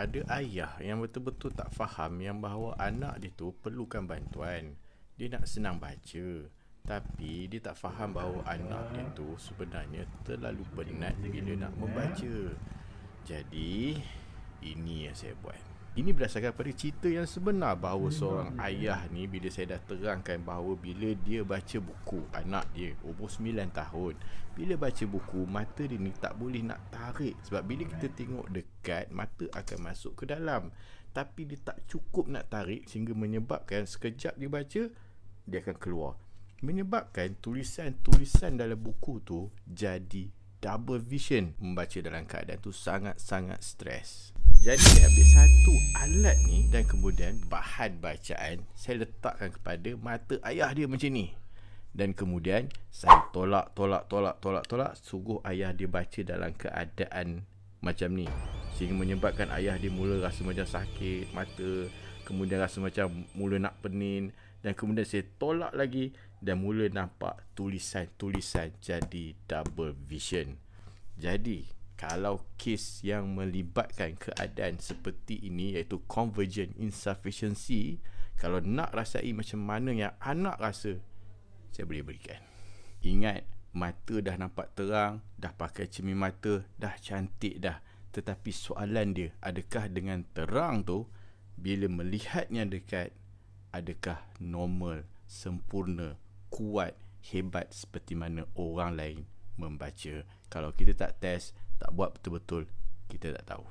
Ada ayah yang betul-betul tak faham yang bahawa anak dia tu perlukan bantuan. Dia nak senang baca, tapi dia tak faham bahawa anak dia tu sebenarnya terlalu penat bila nak membaca. Jadi, ini yang saya buat. Ini berdasarkan pada cerita yang sebenar bahawa seorang ayah ni, bila saya dah terangkan bahawa bila dia baca buku, anak dia umur 9 tahun, bila baca buku, mata dia ni tak boleh nak tarik. Sebab bila kita tengok dekat, mata akan masuk ke dalam. Tapi dia tak cukup nak tarik sehingga menyebabkan sekejap dia baca, dia akan keluar. Menyebabkan tulisan-tulisan dalam buku tu jadi double vision. Membaca dalam keadaan tu sangat-sangat stres. Jadi saya ambil satu alat ni dan kemudian bahan bacaan saya letakkan kepada mata ayah dia macam ni. Dan kemudian saya tolak, suruh ayah dia baca dalam keadaan macam ni. Sehingga menyebabkan ayah dia mula rasa macam sakit mata, kemudian rasa macam mula nak pening, dan kemudian saya tolak lagi dan mula nampak tulisan-tulisan jadi double vision. Jadi kalau kes yang melibatkan keadaan seperti ini, iaitu convergent insufficiency, kalau nak rasai macam mana yang anak rasa, saya boleh berikan. Ingat, mata dah nampak terang, dah pakai cermin mata, dah cantik dah. Tetapi soalan dia, adakah dengan terang tu, bila melihatnya dekat, adakah normal, sempurna, kuat, hebat seperti mana orang lain membaca? Kalau kita tak test, tak buat betul-betul, kita tak tahu.